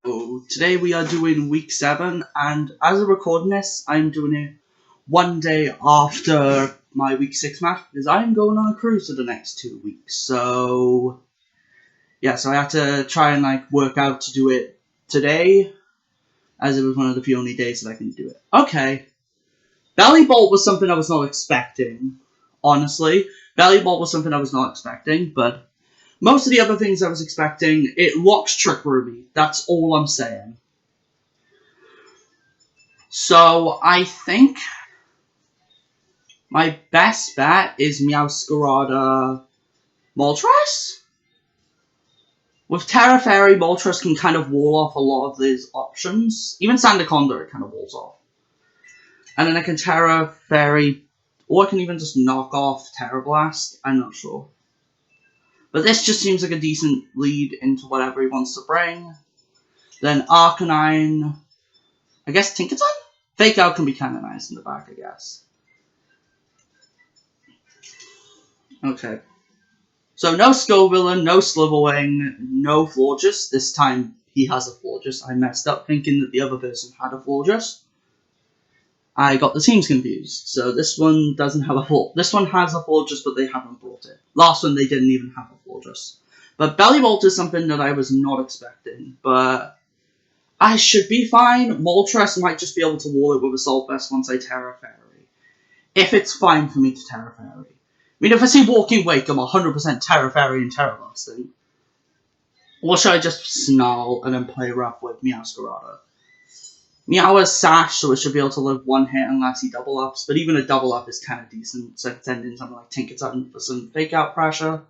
So today we are doing week 7, and as of recording this, I'm doing it one day after my week 6 match because I'm going on a cruise for the next 2 weeks. So yeah, so I had to try and work out to do it today, as it was one of the few only days that I can do it. Okay, Belly Bolt was something I was not expecting. Honestly, Belly Bolt was something I was not expecting, but most of the other things I was expecting, it locks Trick Ruby. That's all I'm saying. So I think my best bet is Meowscarada Moltres. With Terra Fairy, Moltres can kind of wall off a lot of these options. Even Sandaconda it kind of walls off. And then I can Terra Fairy, or I can even just knock off Terra Blast. I'm not sure. But this just seems like a decent lead into whatever he wants to bring. Then Arcanine, I guess Tinkerton? Fake Out can be kind of nice in the back, I guess. Okay. So no Scovillain, no Slitherwing, no Florges. This time he has a Florges. I messed up thinking that the other person had a Florges. I got the teams confused. So this one doesn't have a Florges. This one has a Florges, but they haven't brought it. Last one they didn't even have a Florges. But Belly Bolt is something that I was not expecting, but I should be fine. Moltres might just be able to wall it with Assault Vest once I Terra Fairy. If it's fine for me to Terra Fairy. I mean, if I see Walking Wake, I'm 100% Terra Fairy and Terra Blasting. Or should I just Snarl and then play rough with Meowscarada? Meow has Sash, so it should be able to live one hit unless he double ups, but even a double up is kind of decent, so I can send in something like Tinkerton for some fake out pressure,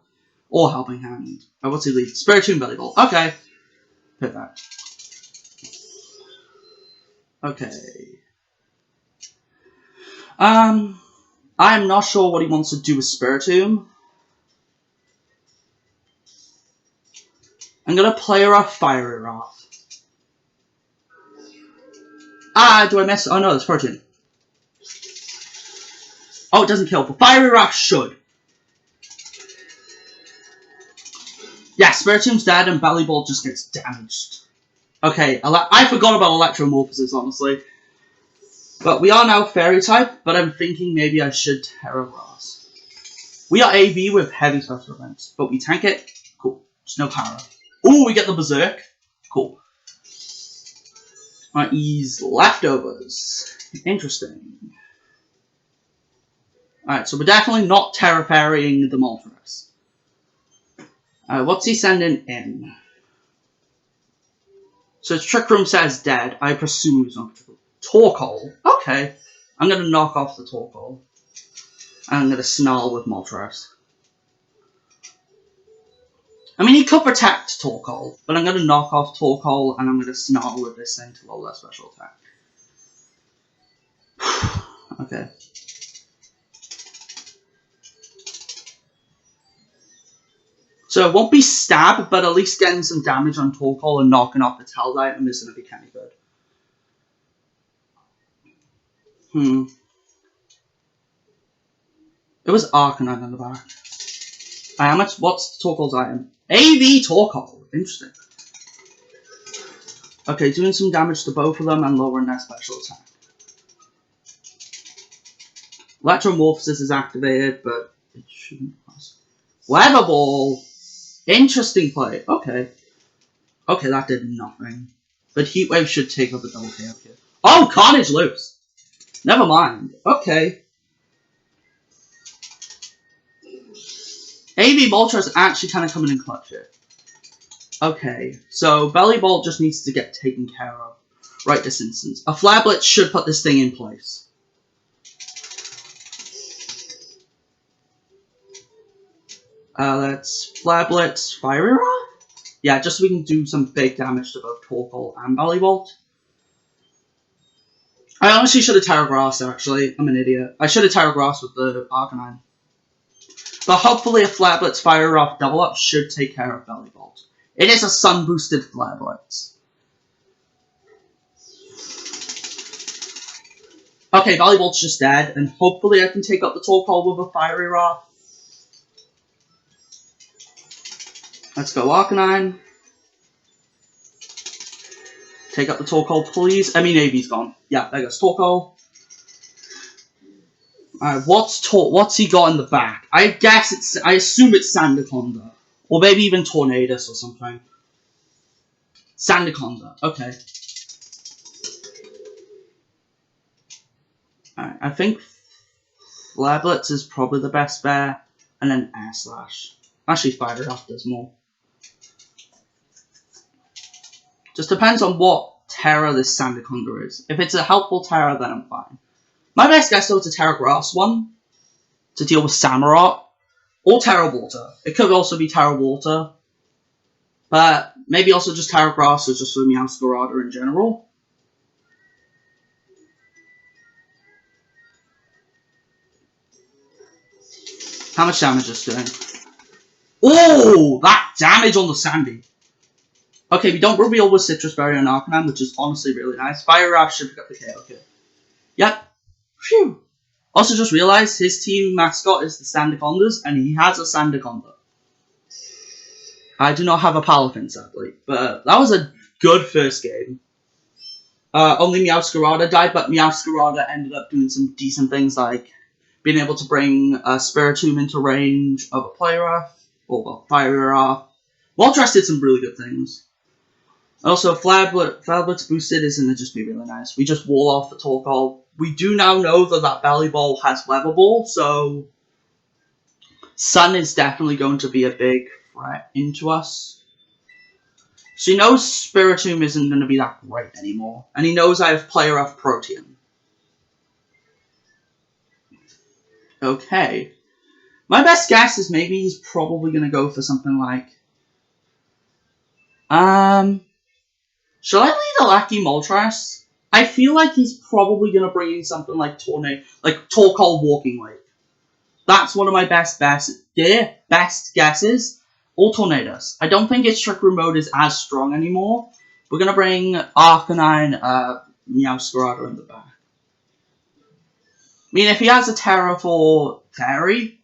or Helping Hand. Oh, what's he lead? Spiritomb Belly Bolt. Okay. Hit that. Okay. I'm not sure what he wants to do with Spiritomb. I'm gonna play her off Fiery Wrath. Do I miss? Oh no, it's Spiritomb. Oh, it doesn't kill, but Fiery Wrath should. Yeah, Spiritomb's dead and Belly Bolt just gets damaged. Okay, I forgot about Electromorphosis, honestly. But we are now Fairy type, but I'm thinking maybe I should Terra Grass. We are AV with heavy special events, but we tank it. Cool. There's no power. Ooh, we get the Berserk. Cool. Alright, he's Leftovers. Interesting. Alright, so we're definitely not Terra Fairying the Moltres. What's he sending in? So Trick Room says dead. I presume he's not Trick Room. Torkoal. Okay. I'm going to knock off the Torkoal. And I'm going to Snarl with Moltres. I mean, he could protect Torkoal, but I'm going to knock off Torkoal and I'm going to Snarl with this thing to roll that special attack. Okay. So it won't be stab, but at least getting some damage on Torkoal and knocking off its held item is going to be kind of good. It was Arcanine on the back. How much? What's Torkoal's item? AV Torkoal. Interesting. Okay, doing some damage to both of them and lowering their special attack. Electromorphosis is activated, but it shouldn't pass. Weather Ball! Interesting play. Okay. Okay, that did nothing. But Heat Wave should take up a double KO here. Oh, Carnage loose! Never mind. Okay. AV Moltres actually kind of coming in clutch here. Okay, so Belly Bolt just needs to get taken care of right this instance. A Flare Blitz should put this thing in place. Let's Flare Blitz Fiery Wrath? Yeah, just so we can do some big damage to both Torkoal and Belly Bolt. I honestly should have Terra Grass, actually. I'm an idiot. I should have Terra Grass with the Arcanine. But hopefully a Flare Blitz Fiery Wrath double up should take care of Belly Bolt. It is a sun boosted Flare Blitz. Okay, Belly Bolt's just dead, and hopefully I can take up the Torkoal with a Fiery Wrath. Let's go Arcanine. Take out the Torkoal, please. I mean, AV's gone. Yeah, there goes Torkoal. Alright, what's he got in the back? I assume it's Sandaconda. Or maybe even Tornadus or something. Sandaconda, okay. Alright, I think Flare Blitz is probably the best bet. And then Air Slash. Actually, Fire It Off does more. Just depends on what Terra this Sandaconda is. If it's a helpful Terra, then I'm fine. My best guess, though, is a Terra Grass one. To deal with Samurott. Or Terra Water. It could also be Terra Water. But maybe also just Terra Grass or just for Meowscarada in general. How much damage is doing? Oh! That damage on the Sandy. Okay, we don't reveal with Citrus Berry and Arcanine, which is honestly really nice. Fire Wrap should pick up the KO here. Yep. Phew. Also just realized his team mascot is the Sandacondas, and he has a Sandaconda. I do not have a Palafin, sadly, but that was a good first game. Only Meowscarada died, but Meowscarada ended up doing some decent things, like being able to bring Spiritomb into range of a Fire Off. Moltres did some really good things. Also, Flare Blitz boosted is going to just be really nice. We just wall off the Torkoal. We do now know that Belly Ball has Weather Ball, so Sun is definitely going to be a big threat into us. So he knows Spiritomb isn't going to be that great anymore. And he knows I have Player F Protean. Okay. My best guess is maybe he's probably going to go for something like... Should I lead a Lucky Moltres? I feel like he's probably going to bring in something like Torkoal Walking Wake. That's one of my best guesses. Or Tornadus. I don't think its Trick Room mode is as strong anymore. We're going to bring Arcanine, Meowscarada in the back. I mean, if he has a Terra for Fairy,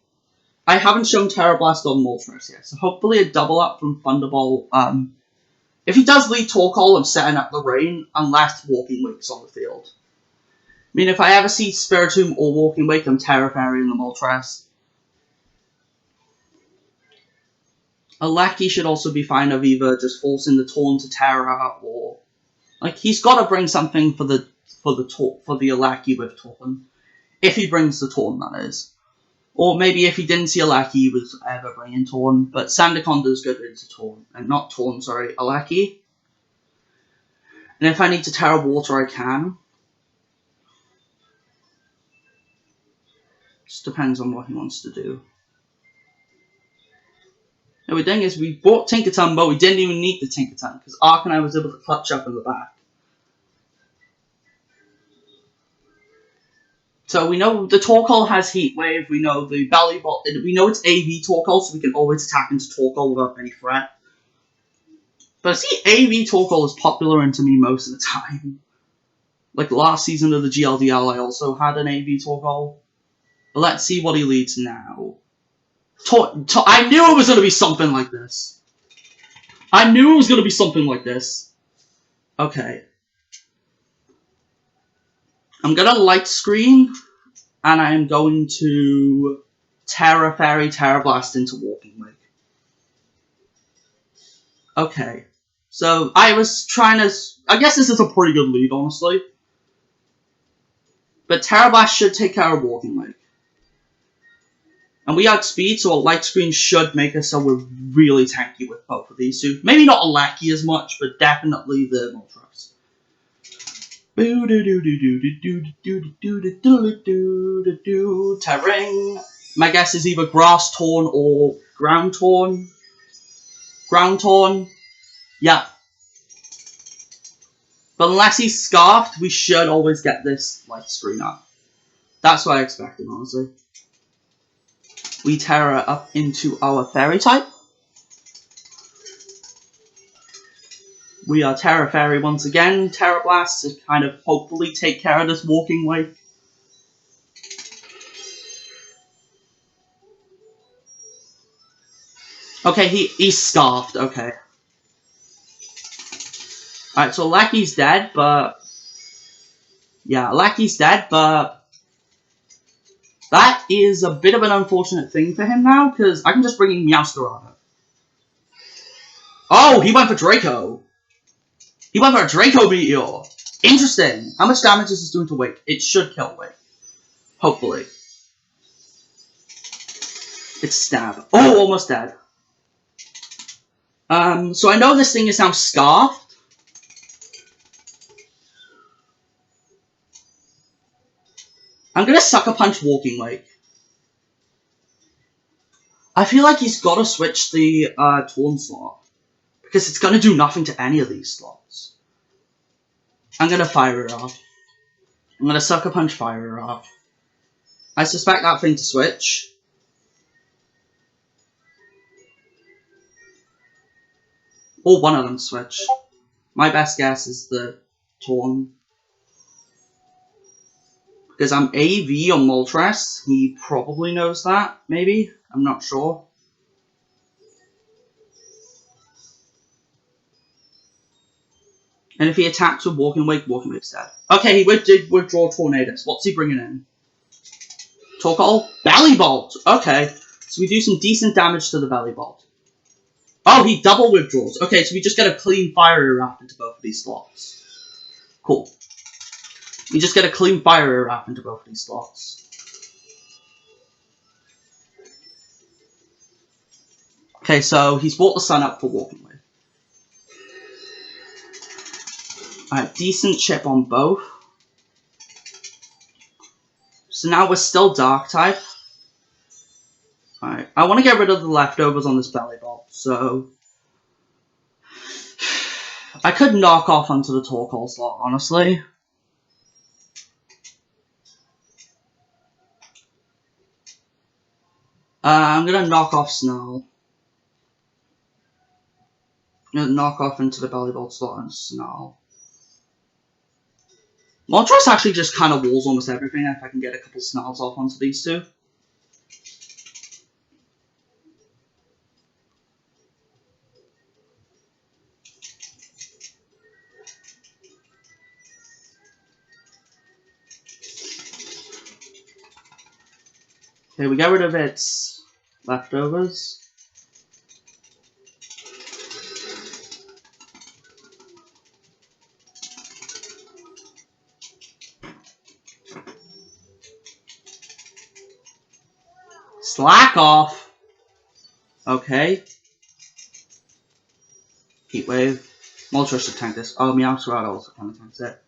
I haven't shown Terra Blast on Moltres yet, so hopefully a double up from Thunderbolt. If he does lead Torkoal, I'm setting up the rain, unless Walking Wake's on the field. I mean, if I ever see Spiritomb or Walking Wake, I'm Terra Fairy in the Moltres. A Lackey should also be fine of either just forcing the Taunt to Terra, or... Like, he's got to bring something for the Lackey with Taunt. If he brings the Taunt, that is. Or maybe if he didn't see a Lackey, he would ever bring in Taunt. But Sandaconda's good into Taunt. And not Taunt, sorry, a Lackey. And if I need to Terra Water, I can. Just depends on what he wants to do. The thing is, we bought Tinkaton, but we didn't even need the Tinkaton, because Arcanine was able to clutch up in the back. So we know the Torkoal has Heat Wave, we know the Belly Ball, we know it's AV Torkoal, so we can always attack into Torkoal without any threat. But I see AV Torkoal is popular into me most of the time. Like last season of the GLDL, I also had an AV Torkoal. But let's see what he leads now. I knew it was going to be something like this. I knew it was going to be something like this. Okay. I'm going to Light Screen, and I am going to Terra Fairy, Terra Blast into Walking Wake. Okay. So, I was trying to... I guess this is a pretty good lead, honestly. But Terra Blast should take care of Walking Wake. And we outspeed, so a Light Screen should make us so we're really tanky with both of these two. Maybe not a Lackey as much, but definitely the Moltres. Terrain. My guess is either Grass Torn or Ground Torn. Ground Torn. Yeah. But unless he's Scarfed, we should always get this Light Screen up. That's what I expected, honestly. We Terra up into our Fairy type. We are Terra Fairy once again. Terra Blast to kind of hopefully take care of this Walking Wake. Okay, he's Scarfed, okay. Alright, so Lackey's dead, but... Yeah, Lackey's dead, but... That is a bit of an unfortunate thing for him now, because I can just bring in Meowscarada. Oh, he went for Draco. He went for a Draco Meteor. Interesting. How much damage is this doing to Wake? It should kill Wake. Hopefully. It's Stab. Oh, almost dead. So I know this thing is now Scarfed. I'm gonna Sucker Punch Walking Wake. I feel like he's gotta switch the Taunt slot. Because it's gonna do nothing to any of these slots. I'm gonna Fire it off. I'm gonna Sucker Punch Fire it off. I suspect that thing to switch. Or one of them switch. My best guess is the Taunt. Because I'm AV on Moltres. He probably knows that, maybe? I'm not sure. And if he attacks with Walking Wake's dead. Okay, he did withdraw Tornadus. What's he bringing in? Torkoal? Belly Bolt! Okay, so we do some decent damage to the Belly Bolt. Oh, he double withdraws. Okay, so we just get a clean Fire Wrap into both of these slots. Cool. We just get a clean Fire Wrap into both of these slots. Okay, so he's brought the Sun up for Walking Wake. Alright, decent chip on both. So now we're still Dark type. Alright, I want to get rid of the leftovers on this Belly Bolt, so... I could knock off onto the Torkoal slot, honestly. I'm gonna knock off Snarl. I'm gonna knock off into the Belly Bolt slot and Snarl. Moltres actually just kind of walls almost everything if I can get a couple Snarls off onto these two. Okay, we get rid of its leftovers. Slack off! Okay. Heat Wave. Moltres should tank this. Oh, Meowscarada also kind of tanks it.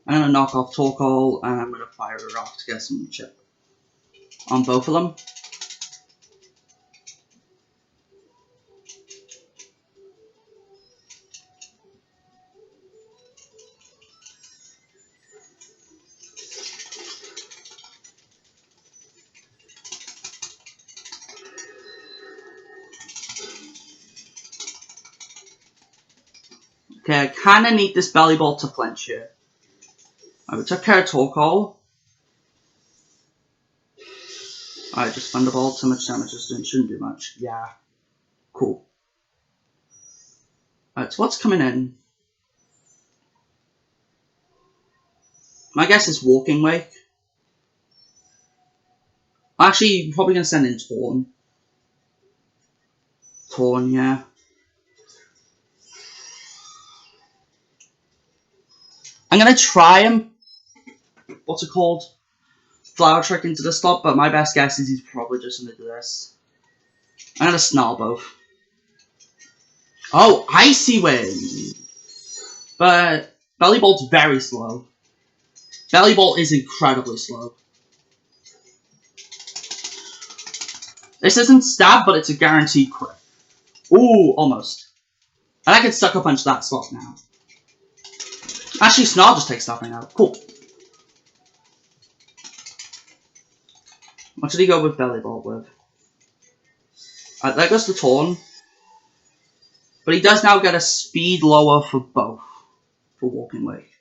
I'm gonna knock off Torkoal and I'm gonna Fire it off to get some chip on both of them. Okay, I kinda need this Belly Bolt to flinch here. Alright, we took care of Torkoal. Alright, just Thunderbolt, so much damage is doing, shouldn't do much. Yeah. Cool. Alright, so what's coming in? My guess is Walking Wake. Actually, I'm probably gonna send in Torn. Torn, yeah. I'm gonna try him. What's it called? Flower Trick into the slot, but my best guess is he's probably just gonna do this. I'm gonna Snarl both. Oh, Icy Wind! But Belly Bolt's very slow. Belly Bolt is incredibly slow. This isn't Stab, but it's a guaranteed crit. Ooh, almost. And I can Sucker Punch that slot now. Actually, Snarl just takes that thing out. Cool. What should he go with Belly Bolt with? There goes the Torn. But he does now get a speed lower for both. For Walking Wake.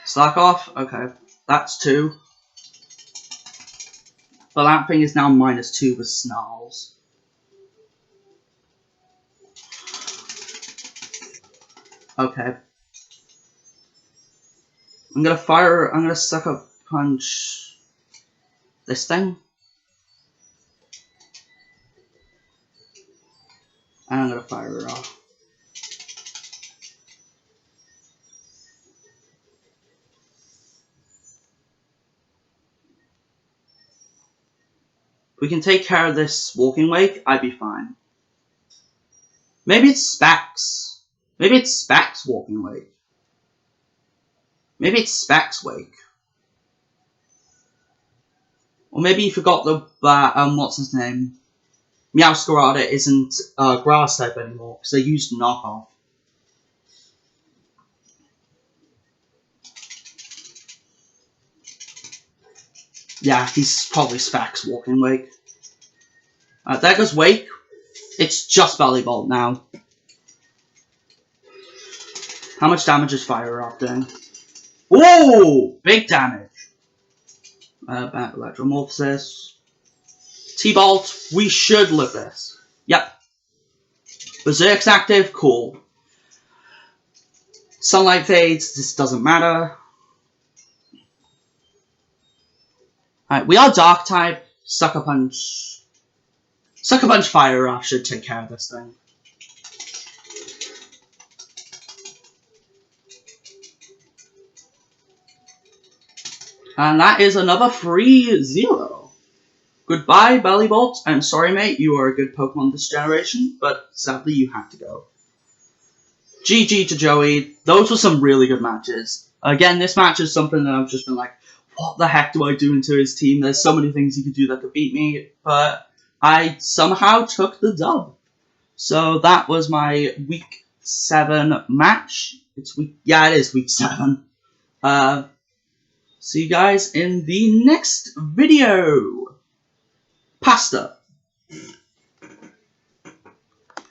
Slack off? Okay. That's 2. But that thing is now -2 with Snarls. Okay. I'm gonna sucker punch this thing. And I'm gonna fire it off. If we can take care of this Walking Wake, I'd be fine. Maybe it's Specs. Maybe it's Specs Walking Wake. Maybe it's Specs Wake. Or maybe you forgot that, what's his name? Meowscarada isn't grass type anymore, because they used knockoff. Yeah, he's probably Specs Walking Wake. There goes Wake. It's just Belly Bolt now. How much damage is Fire Rock doing? Ooh! Big damage. Back Electromorphosis. T-Bolt, we should live this. Yep. Berserk's active, cool. Sunlight fades, this doesn't matter. Alright, we are Dark type. Sucker Punch. Sucker Punch Fire Rush should take care of this thing. And that is another 3-0. Goodbye, Bellybolt. I'm sorry, mate, you are a good Pokemon this generation, but sadly you have to go. GG to Joey. Those were some really good matches. Again, this match is something that I've just been like, what the heck do I do into his team? There's so many things he could do that could beat me, but I somehow took the dub. So that was my week 7 match. It is week 7. See you guys in the next video. Pasta.